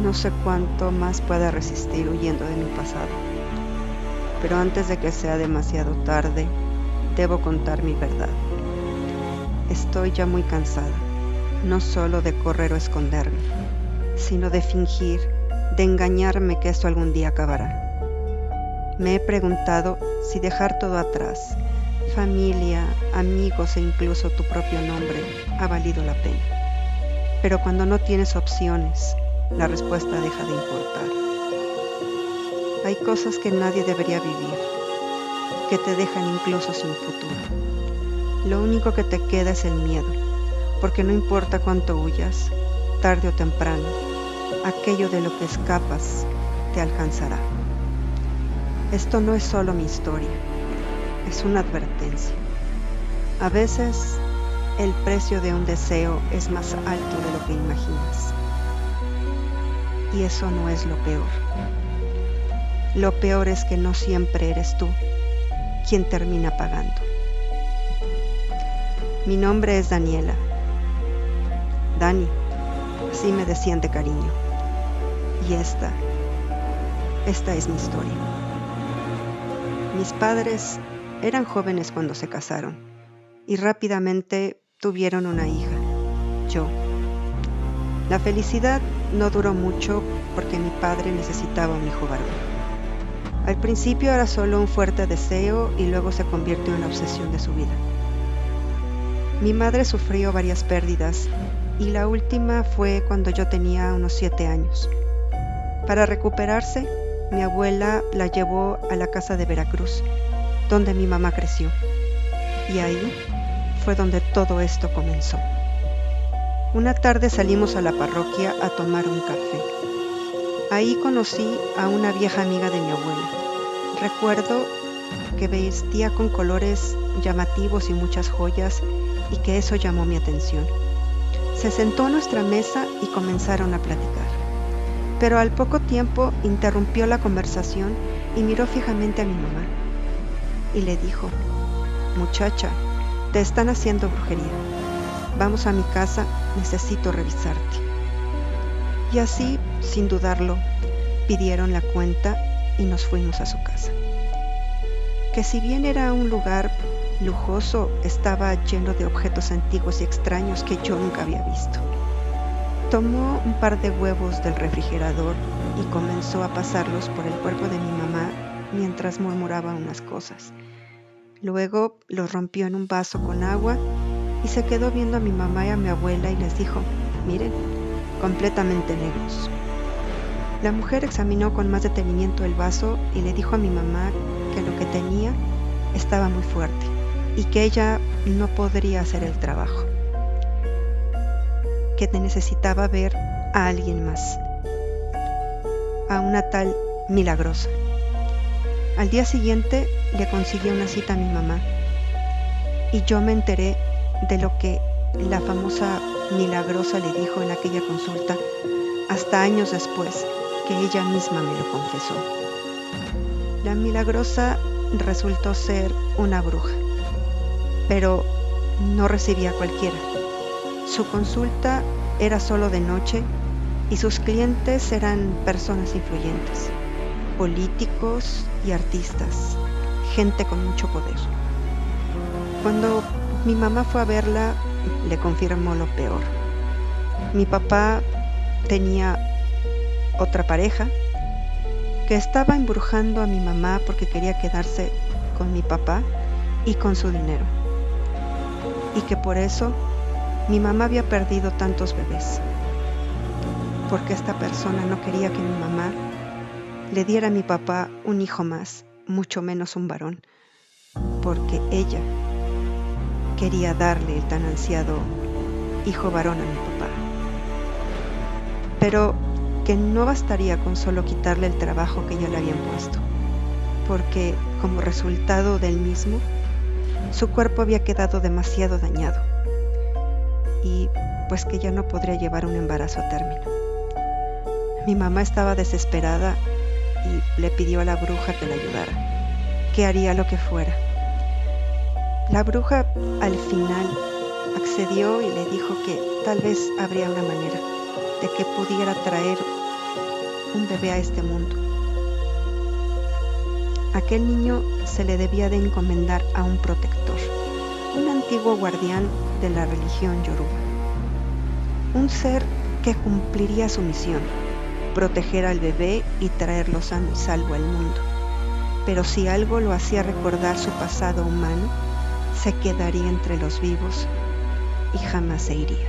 No sé cuánto más pueda resistir huyendo de mi pasado, pero antes de que sea demasiado tarde, debo contar mi verdad. Estoy ya muy cansada, no solo de correr o esconderme, sino de fingir, de engañarme que esto algún día acabará. Me he preguntado si dejar todo atrás, familia, amigos e incluso tu propio nombre, ha valido la pena. Pero cuando no tienes opciones, la respuesta deja de importar. Hay cosas que nadie debería vivir, que te dejan incluso sin futuro. Lo único que te queda es el miedo, porque no importa cuánto huyas, tarde o temprano, aquello de lo que escapas te alcanzará. Esto no es solo mi historia, es una advertencia. A veces, el precio de un deseo es más alto de lo que imaginas. Y eso no es lo peor. Lo peor es que no siempre eres tú quien termina pagando. Mi nombre es Daniela. Dani, así me decían de cariño. Y esta es mi historia. Mis padres eran jóvenes cuando se casaron y rápidamente tuvieron una hija, yo. La felicidad no duró mucho porque mi padre necesitaba un hijo varón. Al principio era solo un fuerte deseo y luego se convirtió en la obsesión de su vida. Mi madre sufrió varias pérdidas y la última fue cuando yo tenía unos 7 años. Para recuperarse, mi abuela la llevó a la casa de Veracruz, donde mi mamá creció. Y ahí fue donde todo esto comenzó. Una tarde salimos a la parroquia a tomar un café. Ahí conocí a una vieja amiga de mi abuela. Recuerdo que vestía con colores llamativos y muchas joyas y que eso llamó mi atención. Se sentó a nuestra mesa y comenzaron a platicar. Pero al poco tiempo interrumpió la conversación y miró fijamente a mi mamá. Y le dijo: «Muchacha, te están haciendo brujería. Vamos a mi casa, necesito revisarte». Y así, sin dudarlo, pidieron la cuenta y nos fuimos a su casa. Que si bien era un lugar lujoso, estaba lleno de objetos antiguos y extraños que yo nunca había visto. Tomó un par de huevos del refrigerador y comenzó a pasarlos por el cuerpo de mi mamá mientras murmuraba unas cosas. Luego los rompió en un vaso con agua y se quedó viendo a mi mamá y a mi abuela y les dijo: «Miren, completamente negros». La mujer examinó con más detenimiento el vaso y le dijo a mi mamá que lo que tenía estaba muy fuerte y que ella no podría hacer el trabajo, que necesitaba ver a alguien más, a una tal Milagrosa. Al día siguiente le consiguió una cita a mi mamá y yo me enteré de lo que la famosa Milagrosa le dijo en aquella consulta hasta años después que ella misma me lo confesó. La Milagrosa resultó ser una bruja, pero no recibía a cualquiera. Su consulta era solo de noche y sus clientes eran personas influyentes, políticos y artistas, gente con mucho poder. Cuando mi mamá fue a verla, le confirmó lo peor. Mi papá tenía otra pareja que estaba embrujando a mi mamá porque quería quedarse con mi papá y con su dinero. Y que por eso mi mamá había perdido tantos bebés. Porque esta persona no quería que mi mamá le diera a mi papá un hijo más, mucho menos un varón. Porque ella quería darle el tan ansiado hijo varón a mi papá. Pero que no bastaría con solo quitarle el trabajo que ya le habían puesto, porque como resultado del mismo, su cuerpo había quedado demasiado dañado y pues que ya no podría llevar un embarazo a término. Mi mamá estaba desesperada y le pidió a la bruja que la ayudara, que haría lo que fuera. La bruja al final accedió y le dijo que tal vez habría una manera de que pudiera traer un bebé a este mundo. Aquel niño se le debía de encomendar a un protector, un antiguo guardián de la religión yoruba, un ser que cumpliría su misión, proteger al bebé y traerlo sano y salvo al mundo. Pero si algo lo hacía recordar su pasado humano, se quedaría entre los vivos y jamás se iría.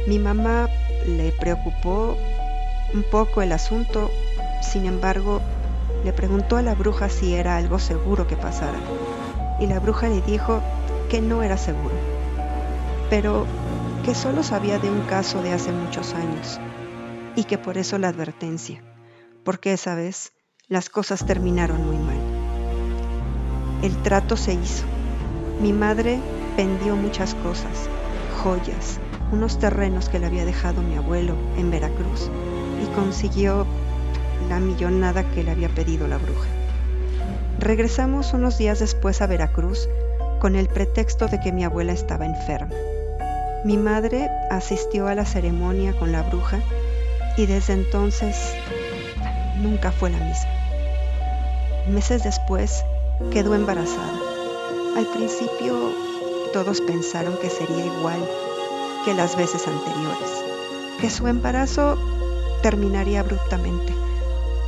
Mi mamá le preocupó un poco el asunto, sin embargo, le preguntó a la bruja si era algo seguro que pasara, y la bruja le dijo que no era seguro, pero que solo sabía de un caso de hace muchos años, y que por eso la advertencia, porque esa vez las cosas terminaron muy mal. El trato se hizo. Mi madre vendió muchas cosas, joyas, unos terrenos que le había dejado mi abuelo en Veracruz, y consiguió la millonada que le había pedido la bruja. Regresamos unos días después a Veracruz con el pretexto de que mi abuela estaba enferma. Mi madre asistió a la ceremonia con la bruja y desde entonces nunca fue la misma. Meses después quedó embarazada. Al principio todos pensaron que sería igual que las veces anteriores, que su embarazo terminaría abruptamente,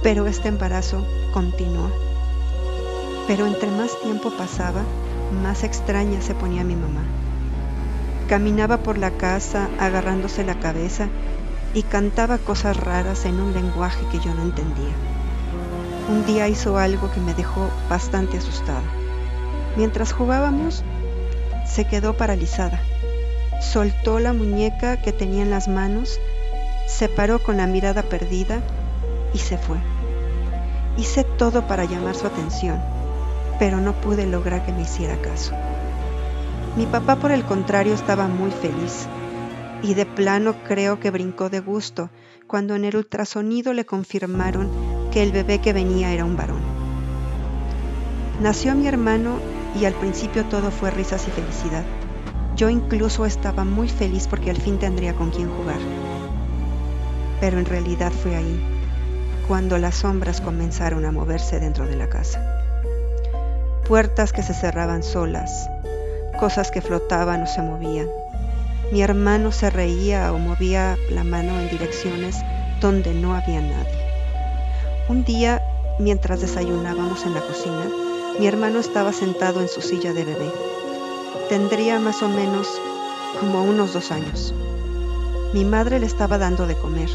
pero este embarazo continuó. Pero entre más tiempo pasaba, más extraña se ponía mi mamá. Caminaba por la casa agarrándose la cabeza y cantaba cosas raras en un lenguaje que yo no entendía. Un día hizo algo que me dejó bastante asustada. Mientras jugábamos, se quedó paralizada. Soltó la muñeca que tenía en las manos, se paró con la mirada perdida y se fue. Hice todo para llamar su atención, pero no pude lograr que me hiciera caso. Mi papá, por el contrario, estaba muy feliz y de plano creo que brincó de gusto cuando en el ultrasonido le confirmaron que el bebé que venía era un varón. Nació mi hermano y al principio todo fue risas y felicidad. Yo incluso estaba muy feliz porque al fin tendría con quién jugar. Pero en realidad fue ahí cuando las sombras comenzaron a moverse dentro de la casa. Puertas que se cerraban solas, cosas que flotaban o se movían. Mi hermano se reía o movía la mano en direcciones donde no había nadie. Un día, mientras desayunábamos en la cocina, mi hermano estaba sentado en su silla de bebé. Tendría más o menos como unos 2 años. Mi madre le estaba dando de comer.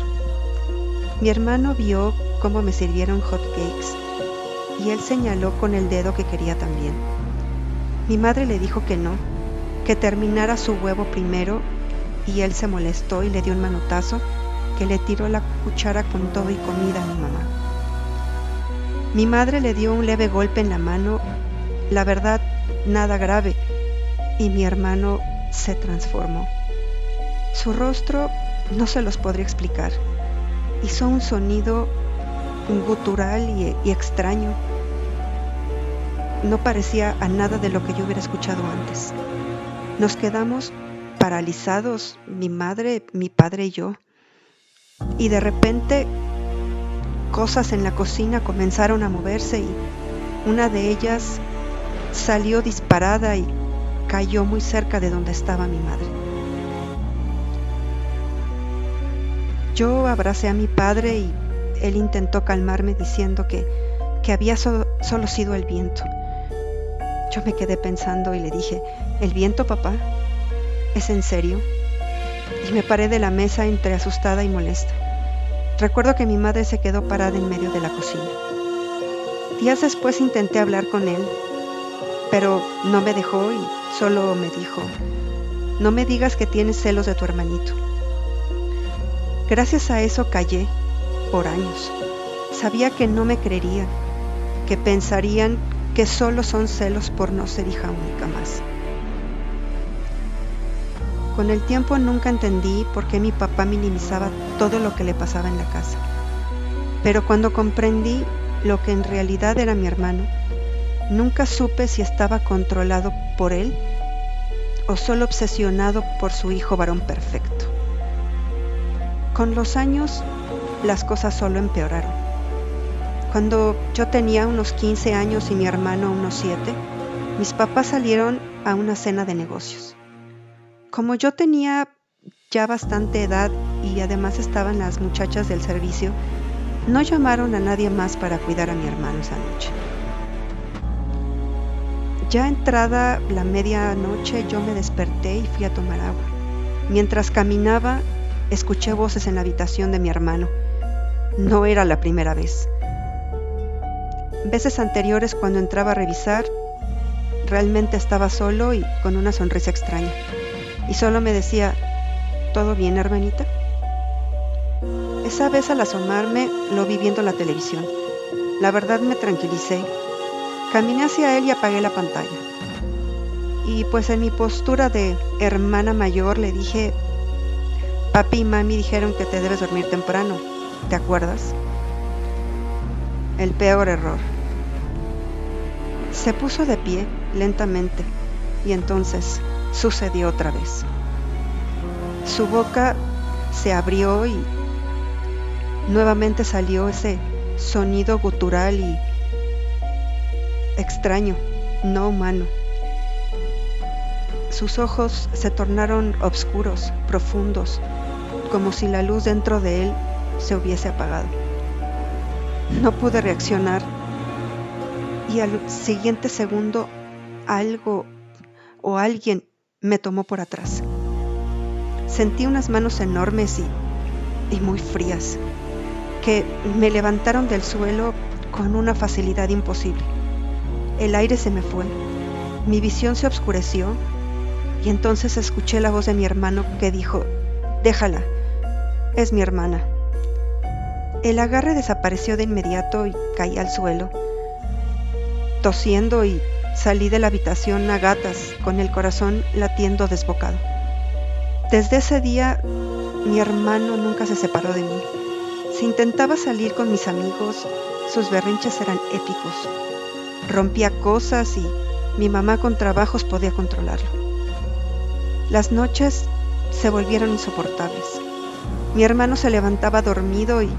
Mi hermano vio cómo me sirvieron hot cakes y él señaló con el dedo que quería también. Mi madre le dijo que no, que terminara su huevo primero, y él se molestó y le dio un manotazo que le tiró la cuchara con todo y comida a mi mamá. Mi madre le dio un leve golpe en la mano, la verdad nada grave, y mi hermano se transformó. Su rostro no se los podría explicar. Hizo un sonido gutural y extraño. No parecía a nada de lo que yo hubiera escuchado antes. Nos quedamos paralizados, mi madre, mi padre y yo. Y de repente, cosas en la cocina comenzaron a moverse y una de ellas salió disparada y cayó muy cerca de donde estaba mi madre. Yo abracé a mi padre y él intentó calmarme diciendo que había solo sido el viento. Yo me quedé pensando y le dije, ¿el viento, papá? ¿Es en serio? Y me paré de la mesa entre asustada y molesta. Recuerdo que mi madre se quedó parada en medio de la cocina. Días después intenté hablar con él, pero no me dejó y solo me dijo, no me digas que tienes celos de tu hermanito. Gracias a eso callé por años. Sabía que no me creerían, que pensarían que solo son celos por no ser hija única más. Con el tiempo nunca entendí por qué mi papá minimizaba todo lo que le pasaba en la casa. Pero cuando comprendí lo que en realidad era mi hermano, nunca supe si estaba controlado por él o solo obsesionado por su hijo varón perfecto. Con los años las cosas solo empeoraron. Cuando yo tenía unos 15 años y mi hermano unos 7, mis papás salieron a una cena de negocios. Como yo tenía ya bastante edad y además estaban las muchachas del servicio, no llamaron a nadie más para cuidar a mi hermano esa noche. Ya entrada la medianoche, yo me desperté y fui a tomar agua. Mientras caminaba, escuché voces en la habitación de mi hermano. No era la primera vez. Veces anteriores, cuando entraba a revisar, realmente estaba solo y con una sonrisa extraña. Y solo me decía, ¿todo bien, hermanita? Esa vez al asomarme, lo vi viendo la televisión. La verdad me tranquilicé. Caminé hacia él y apagué la pantalla. Y pues en mi postura de hermana mayor le dije, papi y mami dijeron que te debes dormir temprano, ¿te acuerdas? El peor error. Se puso de pie lentamente y entonces sucedió otra vez. Su boca se abrió y nuevamente salió ese sonido gutural y extraño, no humano. Sus ojos se tornaron oscuros, profundos, como si la luz dentro de él se hubiese apagado. No pude reaccionar y al siguiente segundo algo o alguien me tomó por atrás. Sentí unas manos enormes y muy frías que me levantaron del suelo con una facilidad imposible. El aire se me fue, mi visión se oscureció y entonces escuché la voz de mi hermano que dijo, déjala, es mi hermana. El agarre desapareció de inmediato y caí al suelo, tosiendo, y salí de la habitación a gatas con el corazón latiendo desbocado. Desde ese día mi hermano nunca se separó de mí. Si intentaba salir con mis amigos, sus berrinches eran épicos. Rompía cosas y mi mamá con trabajos podía controlarlo. Las noches se volvieron insoportables. Mi hermano se levantaba dormido y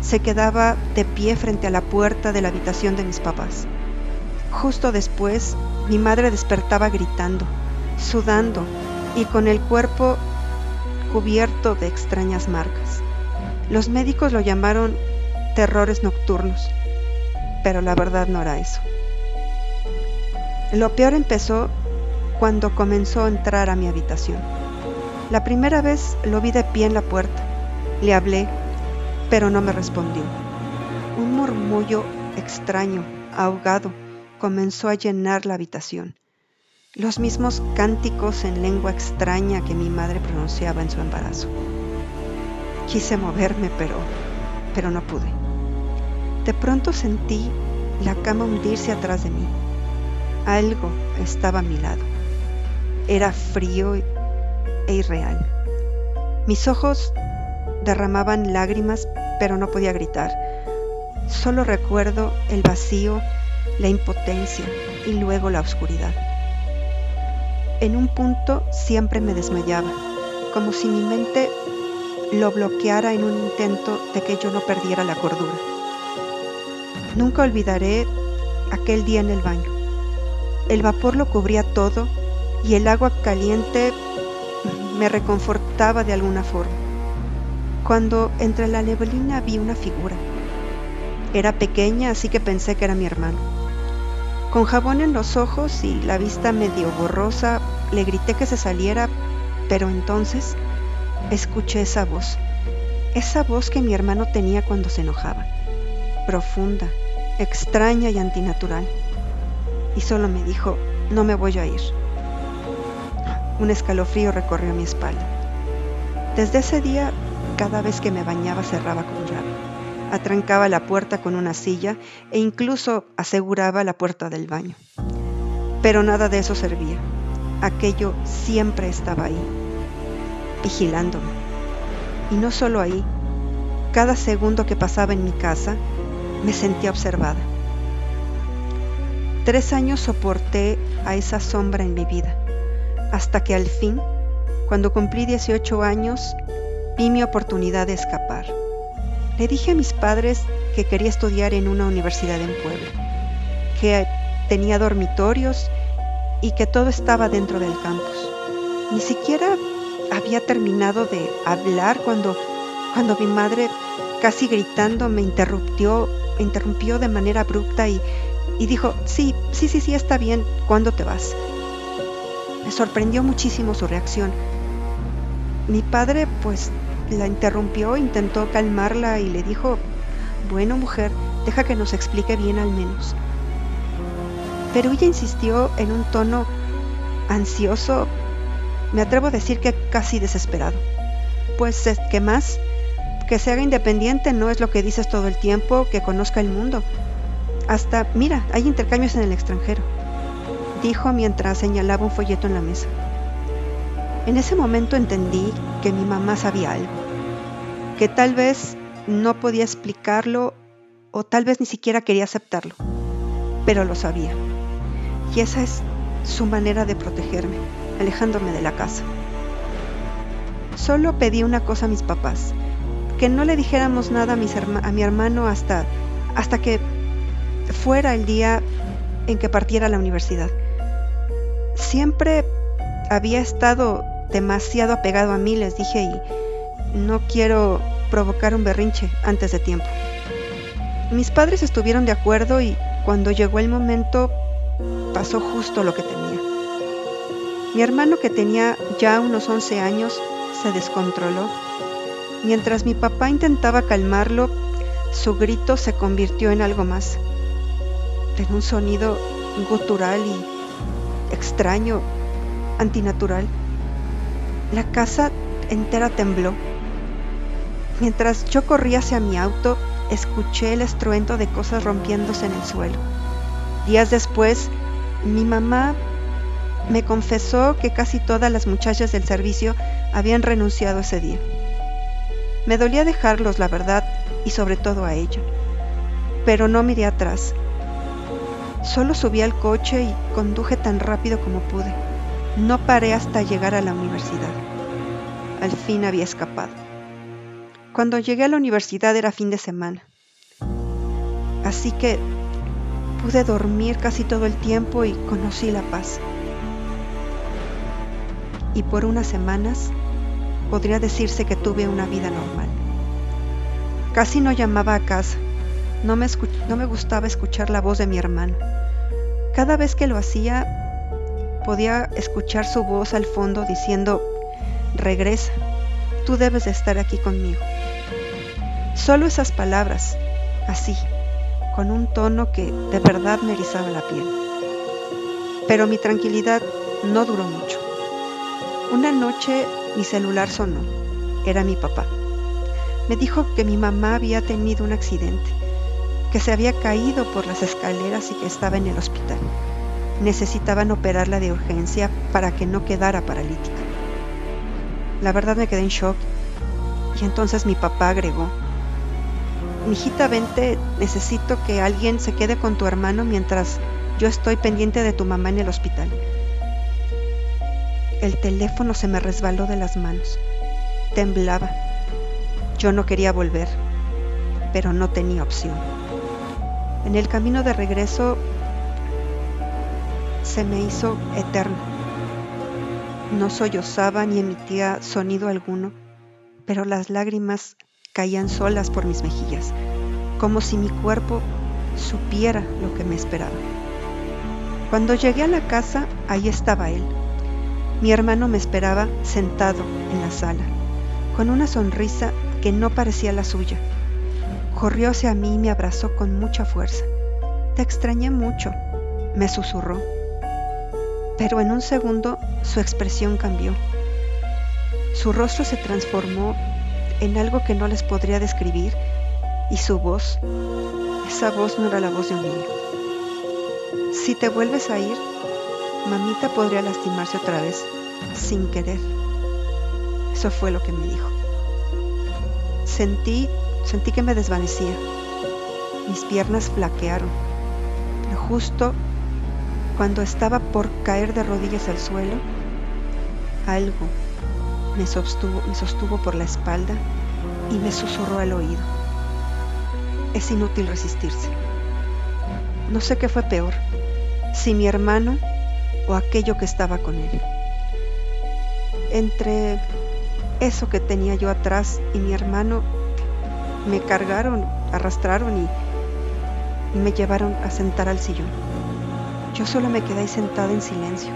se quedaba de pie frente a la puerta de la habitación de mis papás. Justo después, mi madre despertaba gritando, sudando y con el cuerpo cubierto de extrañas marcas. Los médicos lo llamaron terrores nocturnos, pero la verdad no era eso. Lo peor empezó cuando comenzó a entrar a mi habitación. La primera vez lo vi de pie en la puerta. Le hablé, pero no me respondió. Un murmullo extraño, ahogado, comenzó a llenar la habitación. Los mismos cánticos en lengua extraña que mi madre pronunciaba en su embarazo. Quise moverme, pero no pude. De pronto sentí la cama hundirse atrás de mí. Algo estaba a mi lado. Era frío e irreal. Mis ojos derramaban lágrimas, pero no podía gritar. Solo recuerdo el vacío, la impotencia y luego la oscuridad. En un punto siempre me desmayaba, como si mi mente lo bloqueara en un intento de que yo no perdiera la cordura. Nunca olvidaré aquel día en el baño. El vapor lo cubría todo y el agua caliente me reconfortaba de alguna forma. Cuando entre la neblina vi una figura. Era pequeña, así que pensé que era mi hermano. Con jabón en los ojos y la vista medio borrosa, le grité que se saliera, pero entonces escuché esa voz que mi hermano tenía cuando se enojaba, profunda, extraña y antinatural. Y solo me dijo, no me voy a ir. Un escalofrío recorrió mi espalda. Desde ese día, cada vez que me bañaba cerraba con llave. Atrancaba la puerta con una silla e incluso aseguraba la puerta del baño. Pero nada de eso servía. Aquello siempre estaba ahí, vigilándome. Y no solo ahí, cada segundo que pasaba en mi casa, me sentía observada. 3 años soporté a esa sombra en mi vida, hasta que al fin, cuando cumplí 18 años, vi mi oportunidad de escapar. Le dije a mis padres que quería estudiar en una universidad en Puebla, que tenía dormitorios y que todo estaba dentro del campus. Ni siquiera había terminado de hablar cuando mi madre, casi gritando, me interrumpió de manera abrupta y dijo, sí, está bien, ¿cuándo te vas? Me sorprendió muchísimo su reacción. Mi padre, pues, la interrumpió, intentó calmarla y le dijo, bueno, mujer, deja que nos explique bien al menos. Pero ella insistió en un tono ansioso, me atrevo a decir que casi desesperado. Pues, ¿qué más? Que se haga independiente no es lo que dices todo el tiempo, que conozca el mundo. Hasta, mira, hay intercambios en el extranjero, dijo mientras señalaba un folleto en la mesa. En ese momento entendí que mi mamá sabía algo, que tal vez no podía explicarlo o tal vez ni siquiera quería aceptarlo, pero lo sabía. Y esa es su manera de protegerme, alejándome de la casa. Solo pedí una cosa a mis papás, que no le dijéramos nada a mi hermano hasta que fuera el día en que partiera a la universidad. Siempre había estado demasiado apegado a mí, les dije, y no quiero provocar un berrinche antes de tiempo. Mis padres estuvieron de acuerdo y cuando llegó el momento pasó justo lo que temía. Mi hermano, que tenía ya unos 11 años, se descontroló. Mientras mi papá intentaba calmarlo, su grito se convirtió en algo más, en un sonido gutural y extraño, antinatural. La casa entera tembló. Mientras yo corría hacia mi auto, escuché el estruendo de cosas rompiéndose en el suelo. Días después, mi mamá me confesó que casi todas las muchachas del servicio habían renunciado ese día. Me dolía dejarlos, la verdad, y sobre todo a ella. Pero no miré atrás. Solo subí al coche y conduje tan rápido como pude. No paré hasta llegar a la universidad. Al fin había escapado. Cuando llegué a la universidad era fin de semana. Así que pude dormir casi todo el tiempo y conocí la paz. Y por unas semanas podría decirse que tuve una vida normal. Casi no llamaba a casa. No me gustaba escuchar la voz de mi hermano. Cada vez que lo hacía, podía escuchar su voz al fondo diciendo, regresa, tú debes de estar aquí conmigo. Solo esas palabras, así, con un tono que de verdad me erizaba la piel. Pero mi tranquilidad no duró mucho. Una noche mi celular sonó. Era mi papá. Me dijo que mi mamá había tenido un accidente, que se había caído por las escaleras y que estaba en el hospital. Necesitaban operarla de urgencia para que no quedara paralítica. La verdad me quedé en shock y entonces mi papá agregó, mijita, vente, necesito que alguien se quede con tu hermano mientras yo estoy pendiente de tu mamá en el hospital. El teléfono se me resbaló de las manos. Temblaba. Yo no quería volver, pero no tenía opción. En el camino de regreso se me hizo eterno. No sollozaba ni emitía sonido alguno, pero las lágrimas caían solas por mis mejillas, como si mi cuerpo supiera lo que me esperaba. Cuando llegué a la casa, ahí estaba él. Mi hermano me esperaba sentado en la sala, con una sonrisa que no parecía la suya. Corrió hacia mí y me abrazó con mucha fuerza. Te extrañé mucho, me susurró. Pero en un segundo su expresión cambió. Su rostro se transformó en algo que no les podría describir y su voz, esa voz no era la voz de un niño. Si te vuelves a ir, mamita podría lastimarse otra vez, sin querer. Eso fue lo que me dijo. Sentí que me desvanecía. Mis piernas flaquearon. Pero justo cuando estaba por caer de rodillas al suelo, algo me sostuvo por la espalda y me susurró al oído. es inútil resistirse. No sé qué fue peor, si mi hermano o aquello que estaba con él. Entre eso que tenía yo atrás y mi hermano, me cargaron, arrastraron y me llevaron a sentar al sillón. Yo solo me quedé ahí sentada en silencio,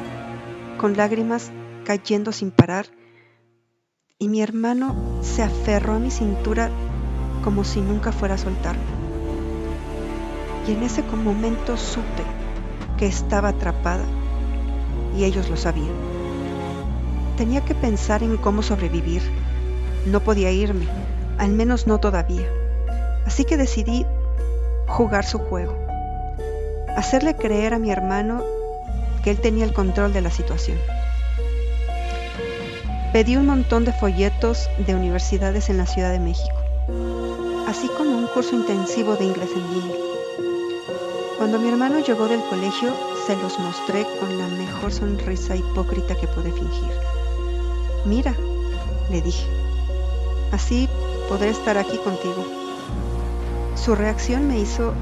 con lágrimas cayendo sin parar, y mi hermano se aferró a mi cintura como si nunca fuera a soltarme. Y en ese momento supe que estaba atrapada, y ellos lo sabían. Tenía que pensar en cómo sobrevivir. No podía irme, al menos no todavía. Así que decidí jugar su juego, hacerle creer a mi hermano que él tenía el control de la situación. Pedí un montón de folletos de universidades en la Ciudad de México, así como un curso intensivo de inglés en línea. Cuando mi hermano llegó del colegio, se los mostré con la mejor sonrisa hipócrita que pude fingir. Mira, le dije, así podré estar aquí contigo. Su reacción me hizo,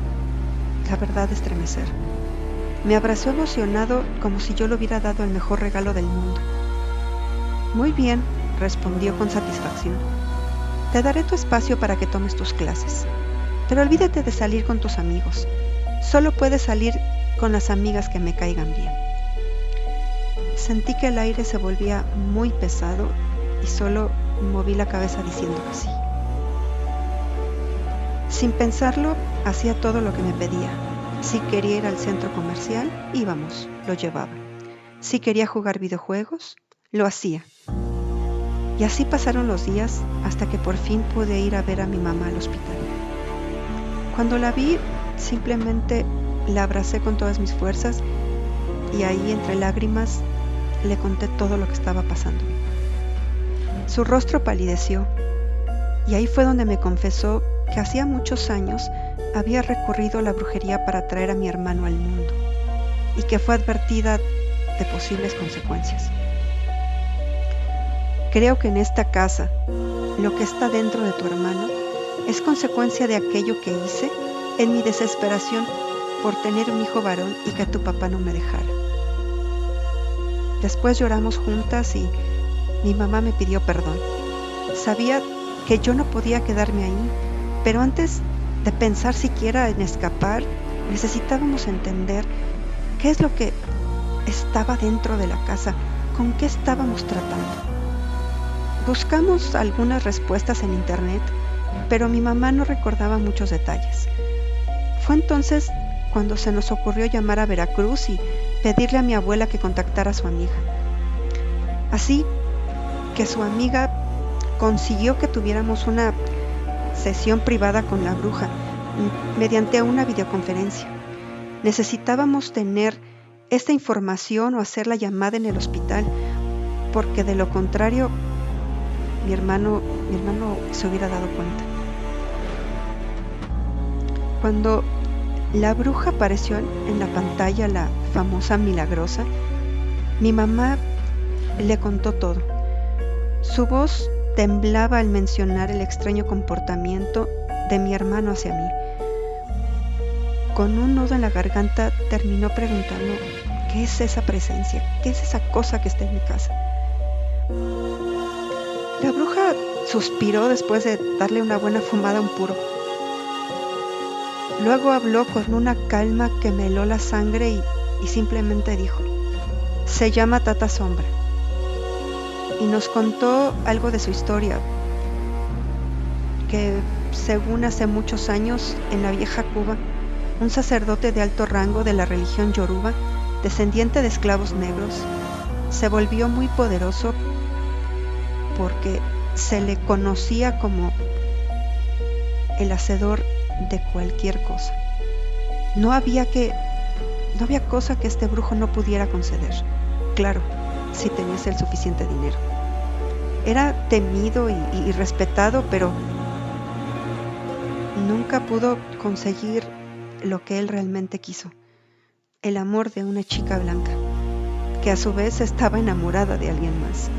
la verdad, estremecer. Me abrazó emocionado como si yo le hubiera dado el mejor regalo del mundo. Muy bien, respondió con satisfacción. Te daré tu espacio para que tomes tus clases, pero olvídate de salir con tus amigos. Solo puedes salir con las amigas que me caigan bien. Sentí que el aire se volvía muy pesado y solo moví la cabeza diciendo que sí. Sin pensarlo, hacía todo lo que me pedía. Si quería ir al centro comercial, íbamos, lo llevaba. Si quería jugar videojuegos, lo hacía. Y así pasaron los días hasta que por fin pude ir a ver a mi mamá al hospital. Cuando la vi, simplemente la abracé con todas mis fuerzas y ahí, entre lágrimas, le conté todo lo que estaba pasando. Su rostro palideció y ahí fue donde me confesó que hacía muchos años había recurrido a la brujería para traer a mi hermano al mundo y que fue advertida de posibles consecuencias. Creo que en esta casa, lo que está dentro de tu hermano es consecuencia de aquello que hice en mi desesperación por tener un hijo varón y que tu papá no me dejara. Después lloramos juntas y mi mamá me pidió perdón. Sabía que yo no podía quedarme ahí, pero antes de pensar siquiera en escapar, necesitábamos entender qué es lo que estaba dentro de la casa, con qué estábamos tratando. Buscamos algunas respuestas en internet, pero mi mamá no recordaba muchos detalles. Fue entonces cuando se nos ocurrió llamar a Veracruz y pedirle a mi abuela que contactara a su amiga. Así que su amiga consiguió que tuviéramos una sesión privada con la bruja mediante una videoconferencia. Necesitábamos tener esta información o hacer la llamada en el hospital, porque de lo contrario mi hermano se hubiera dado cuenta. Cuando la bruja apareció en la pantalla, la famosa milagrosa, mi mamá le contó todo. Su voz temblaba al mencionar el extraño comportamiento de mi hermano hacia mí. Con un nudo en la garganta terminó preguntando: ¿qué es esa presencia? ¿Qué es esa cosa que está en mi casa? La bruja suspiró después de darle una buena fumada a un puro. Luego habló con una calma que me heló la sangre y simplemente dijo: se llama Tata Sombra. Y nos contó algo de su historia, que según hace muchos años, en la vieja Cuba, un sacerdote de alto rango de la religión yoruba, descendiente de esclavos negros, se volvió muy poderoso porque se le conocía como el hacedor de cualquier cosa. No había cosa que este brujo no pudiera conceder. Claro, si tenías el suficiente dinero. Era temido y respetado, pero nunca pudo conseguir lo que él realmente quiso: el amor de una chica blanca, que a su vez estaba enamorada de alguien más.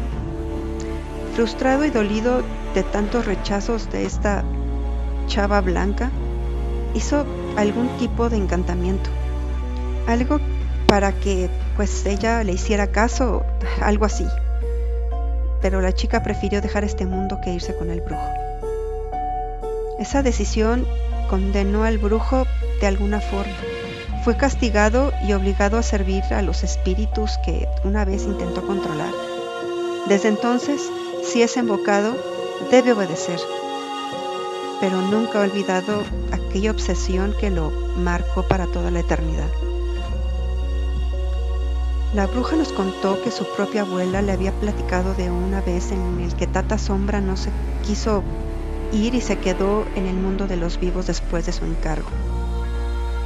Frustrado y dolido de tantos rechazos de esta chava blanca, hizo algún tipo de encantamiento, algo para que pues ella le hiciera caso, algo así. Pero la chica prefirió dejar este mundo que irse con el brujo. Esa decisión condenó al brujo de alguna forma. Fue castigado y obligado a servir a los espíritus que una vez intentó controlar. Desde entonces, si es invocado, debe obedecer, pero nunca ha olvidado aquella obsesión que lo marcó para toda la eternidad. La bruja nos contó que su propia abuela le había platicado de una vez en el que Tata Sombra no se quiso ir y se quedó en el mundo de los vivos después de su encargo,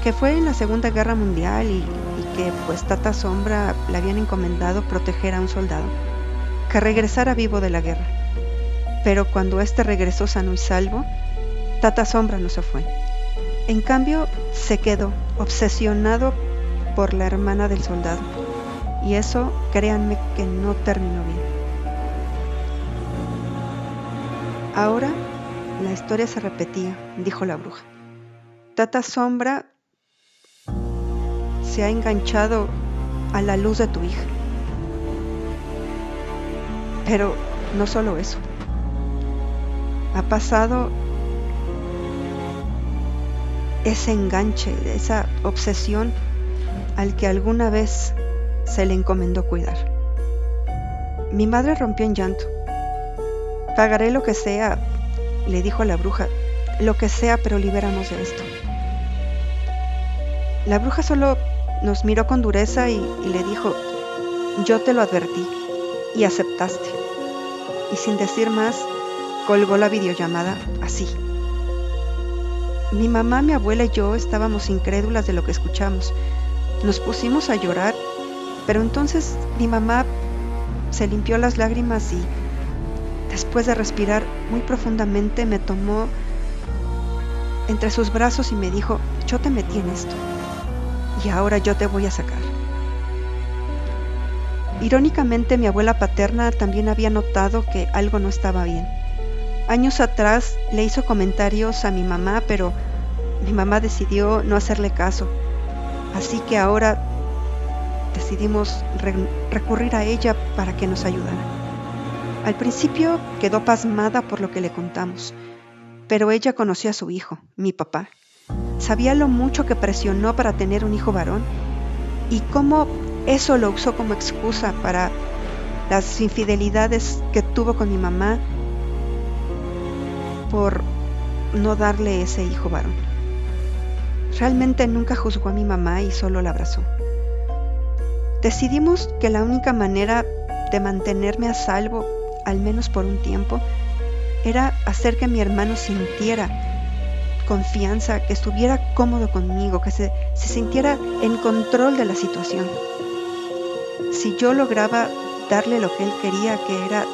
que fue en la Segunda Guerra Mundial y que pues Tata Sombra le habían encomendado proteger a un soldado que regresara vivo de la guerra. Pero cuando éste regresó sano y salvo, Tata Sombra no se fue. En cambio, se quedó obsesionado por la hermana del soldado. Y eso, créanme que no terminó bien. Ahora, la historia se repetía, dijo la bruja. Tata Sombra se ha enganchado a la luz de tu hija. Pero no solo eso. Ha pasado ese enganche, esa obsesión al que alguna vez se le encomendó cuidar. Mi madre rompió en llanto. Pagaré lo que sea, le dijo a la bruja, lo que sea, pero libéranos de esto. La bruja solo nos miró con dureza y le dijo, yo te lo advertí y aceptaste. Y sin decir más, colgó la videollamada así. Mi mamá, mi abuela y yo estábamos incrédulas de lo que escuchamos. Nos pusimos a llorar, pero entonces mi mamá se limpió las lágrimas y, después de respirar muy profundamente, me tomó entre sus brazos y me dijo, yo te metí en esto y ahora yo te voy a sacar. Irónicamente, mi abuela paterna también había notado que algo no estaba bien. Años atrás le hizo comentarios a mi mamá, pero mi mamá decidió no hacerle caso. Así que ahora decidimos recurrir a ella para que nos ayudara. Al principio quedó pasmada por lo que le contamos, pero ella conoció a su hijo, mi papá. Sabía lo mucho que presionó para tener un hijo varón y cómo eso lo usó como excusa para las infidelidades que tuvo con mi mamá por no darle ese hijo varón. Realmente nunca juzgó a mi mamá y solo la abrazó. Decidimos que la única manera de mantenerme a salvo, al menos por un tiempo, era hacer que mi hermano sintiera confianza, que estuviera cómodo conmigo, que se sintiera en control de la situación. Si yo lograba darle lo que él quería, que era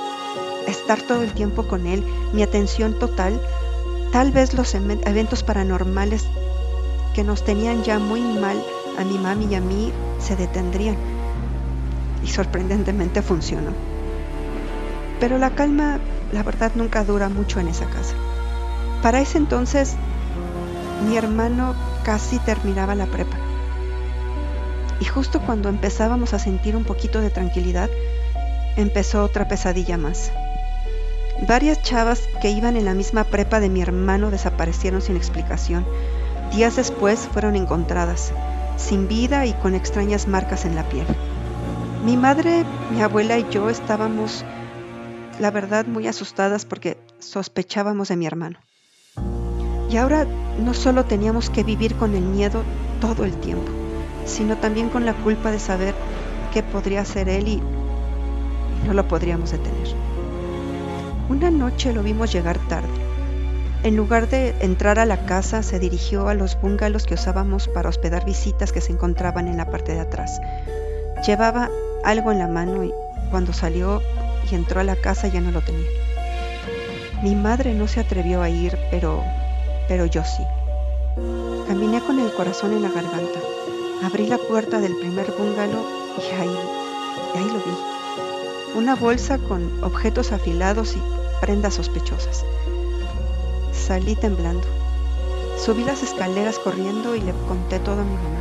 estar todo el tiempo con él, mi atención total, tal vez los eventos paranormales que nos tenían ya muy mal a mi mami y a mí se detendrían. Y sorprendentemente funcionó. Pero la calma, la verdad, nunca dura mucho en esa casa. Para ese entonces, mi hermano casi terminaba la prepa. Y justo cuando empezábamos a sentir un poquito de tranquilidad, empezó otra pesadilla más. Varias chavas que iban en la misma prepa de mi hermano desaparecieron sin explicación. Días después fueron encontradas, sin vida y con extrañas marcas en la piel. Mi madre, mi abuela y yo estábamos, la verdad, muy asustadas porque sospechábamos de mi hermano. Y ahora no solo teníamos que vivir con el miedo todo el tiempo, sino también con la culpa de saber qué podría hacer él y no lo podríamos detener. Una noche lo vimos llegar tarde. En lugar de entrar a la casa, se dirigió a los bungalows que usábamos para hospedar visitas que se encontraban en la parte de atrás. Llevaba algo en la mano y cuando salió y entró a la casa ya no lo tenía. Mi madre no se atrevió a ir, pero yo sí. Caminé con el corazón en la garganta. Abrí la puerta del primer bungalow y ahí lo vi. Una bolsa con objetos afilados y prendas sospechosas. Salí temblando. Subí las escaleras corriendo y le conté todo a mi mamá.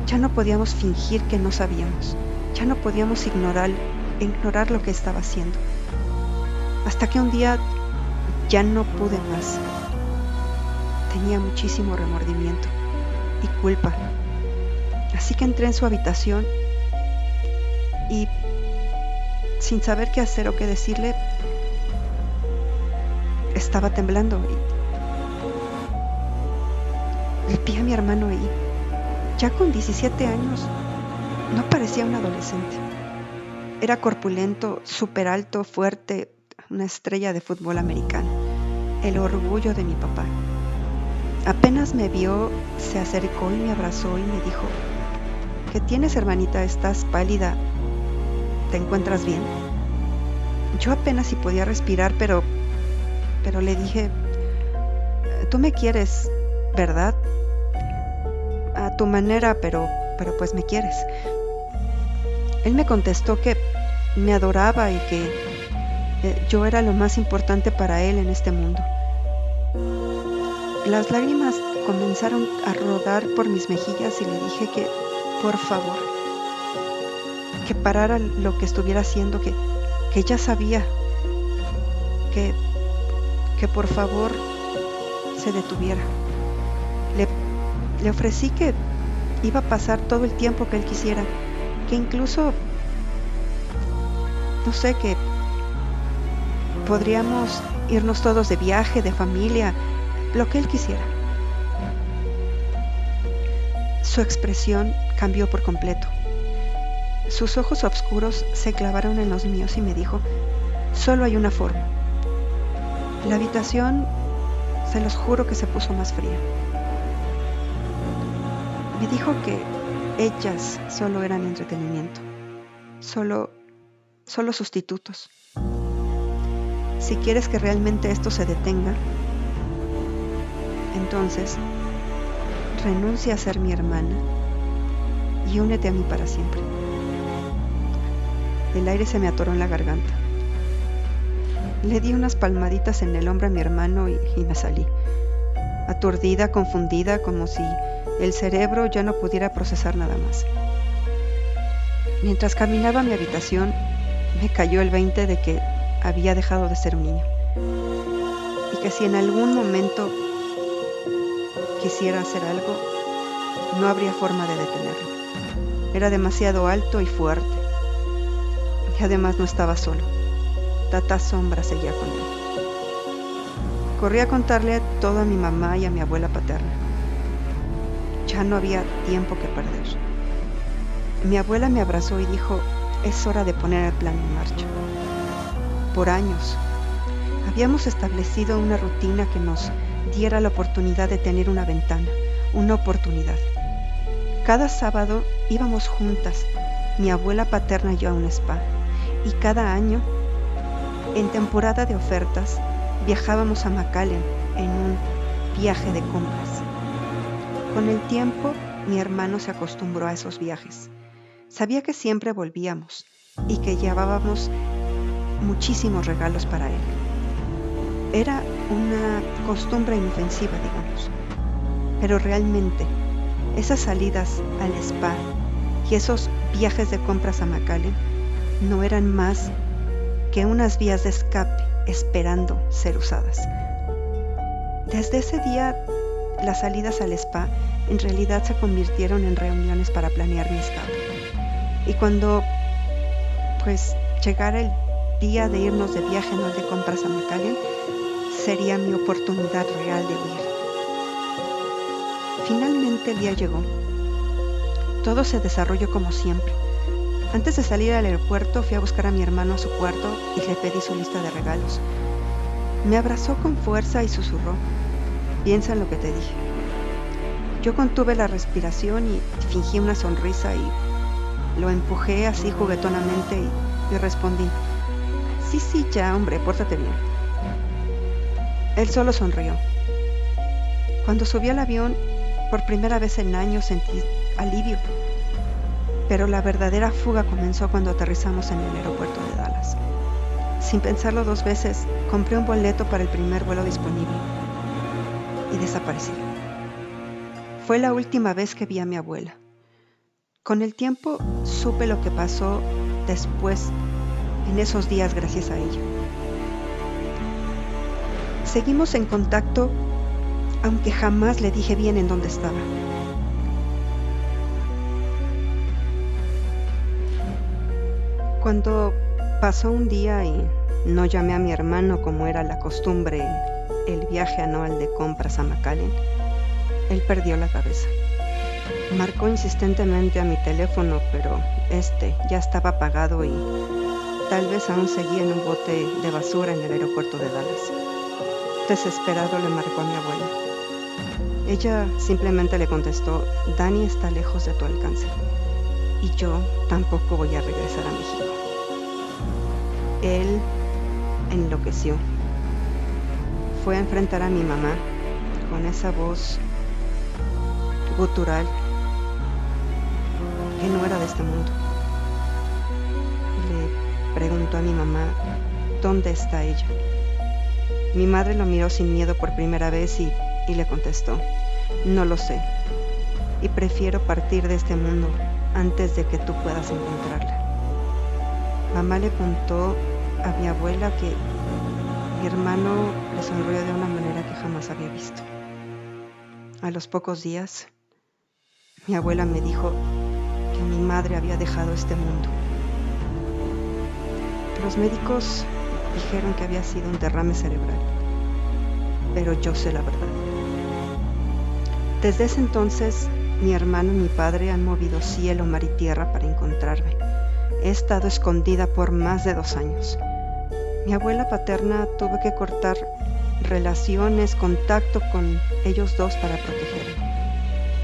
Ya no podíamos fingir que no sabíamos. Ya no podíamos ignorar lo que estaba haciendo. Hasta que un día ya no pude más. Tenía muchísimo remordimiento y culpa. Así que entré en su habitación y, sin saber qué hacer o qué decirle, estaba temblando y le vi a mi hermano ahí. Ya con 17 años, no parecía un adolescente. Era corpulento, súper alto, fuerte, una estrella de fútbol americano, el orgullo de mi papá. Apenas me vio, se acercó y me abrazó y me dijo: ¿qué tienes, hermanita? Estás pálida. ¿Te encuentras bien? Yo apenas si podía respirar, pero le dije: tú me quieres, ¿verdad? A tu manera, pero pues me quieres. Él me contestó que me adoraba y que yo era lo más importante para él en este mundo. Las lágrimas comenzaron a rodar por mis mejillas y le dije que, por favor, que parara lo que estuviera haciendo, que ya sabía, que por favor se detuviera. Le ofrecí que iba a pasar todo el tiempo que él quisiera, que incluso, no sé, que podríamos irnos todos de viaje, de familia, lo que él quisiera. Su expresión cambió por completo. Sus ojos oscuros se clavaron en los míos y me dijo: solo hay una forma. La habitación, se los juro que se puso más fría. Me dijo que ellas solo eran entretenimiento, solo sustitutos. Si quieres que realmente esto se detenga, entonces renuncia a ser mi hermana y únete a mí para siempre. El aire se me atoró en la garganta. Le di unas palmaditas en el hombro a mi hermano y me salí, aturdida, confundida, como si el cerebro ya no pudiera procesar nada más. Mientras caminaba a mi habitación, me cayó el 20 de que había dejado de ser un niño y que si en algún momento quisiera hacer algo, no habría forma de detenerlo. Era demasiado alto y fuerte, y además no estaba solo. Tata Sombra seguía con él. Corrí a contarle todo a mi mamá y a mi abuela paterna. Ya no había tiempo que perder. Mi abuela me abrazó y dijo: es hora de poner el plan en marcha. Por años habíamos establecido una rutina que nos diera la oportunidad de tener una ventana, una oportunidad. Cada sábado íbamos juntas, mi abuela paterna y yo, a un spa, y cada año, en temporada de ofertas, viajábamos a McAllen en un viaje de compras. Con el tiempo, mi hermano se acostumbró a esos viajes. Sabía que siempre volvíamos y que llevábamos muchísimos regalos para él. Era una costumbre inofensiva, digamos. Pero realmente, esas salidas al spa y esos viajes de compras a McAllen no eran más que unas vías de escape esperando ser usadas. Desde ese día, las salidas al spa en realidad se convirtieron en reuniones para planear mi escape. Y cuando llegara el día de irnos de viaje, no de compras a McAllen, sería mi oportunidad real de huir. Finalmente el día llegó. Todo se desarrolló como siempre. Antes de salir al aeropuerto, fui a buscar a mi hermano a su cuarto y le pedí su lista de regalos. Me abrazó con fuerza y susurró: piensa en lo que te dije. Yo contuve la respiración y fingí una sonrisa y lo empujé así juguetonamente y respondí: sí, ya, hombre, pórtate bien. Él solo sonrió. Cuando subí al avión, por primera vez en años sentí alivio. Pero la verdadera fuga comenzó cuando aterrizamos en el aeropuerto de Dallas. Sin pensarlo dos veces, compré un boleto para el primer vuelo disponible. y desaparecí. Fue la última vez que vi a mi abuela. Con el tiempo supe lo que pasó después, en esos días, gracias a ella. Seguimos en contacto, aunque jamás le dije bien en dónde estaba. Cuando pasó un día y no llamé a mi hermano como era la costumbre en el viaje anual de compras a McAllen, él perdió la cabeza. Marcó insistentemente a mi teléfono, pero ya estaba apagado y tal vez aún seguía en un bote de basura en el aeropuerto de Dallas. Desesperado le marcó a mi abuela. Ella simplemente le contestó: Dani está lejos de tu alcance y yo tampoco voy a regresar a México. Él enloqueció. Fue a enfrentar a mi mamá con esa voz gutural que no era de este mundo. Le preguntó a mi mamá dónde está ella. Mi madre lo miró sin miedo por primera vez y le contestó: no lo sé, y prefiero partir de este mundo antes de que tú puedas encontrarla. Mamá le contó a mi abuela que mi hermano le sonrió de una manera que jamás había visto. A los pocos días, mi abuela me dijo que mi madre había dejado este mundo. Los médicos dijeron que había sido un derrame cerebral, pero yo sé la verdad. Desde ese entonces, mi hermano y mi padre han movido cielo, mar y tierra para encontrarme. He estado escondida por más de 2 años. Mi abuela paterna tuvo que cortar relaciones, contacto con ellos dos para protegerme.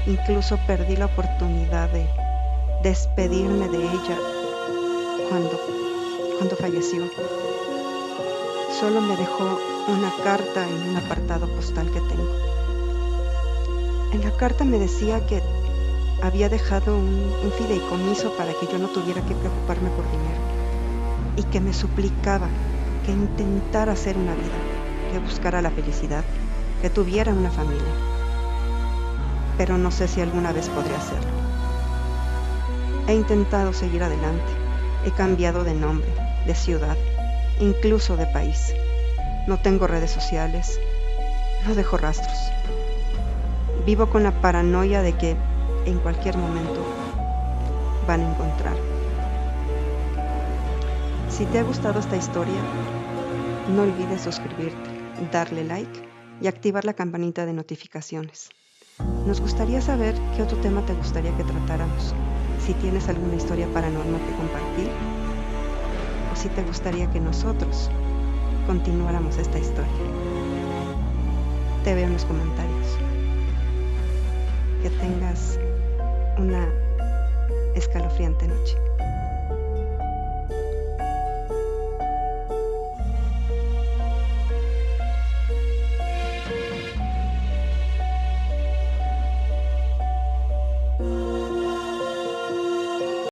Incluso perdí la oportunidad de despedirme de ella cuando falleció. Solo me dejó una carta en un apartado postal que tengo. En la carta me decía que había dejado un fideicomiso para que yo no tuviera que preocuparme por dinero y que me suplicaba que intentara hacer una vida, que buscara la felicidad, que tuviera una familia. Pero no sé si alguna vez podré hacerlo. He intentado seguir adelante. He cambiado de nombre, de ciudad, incluso de país. No tengo redes sociales. No dejo rastros. Vivo con la paranoia de que en cualquier momento van a encontrar. Si te ha gustado esta historia, no olvides suscribirte, darle like y activar la campanita de notificaciones. Nos gustaría saber qué otro tema te gustaría que tratáramos. Si tienes alguna historia paranormal que compartir, o si te gustaría que nosotros continuáramos esta historia. Te veo en los comentarios. Que tengas una escalofriante noche.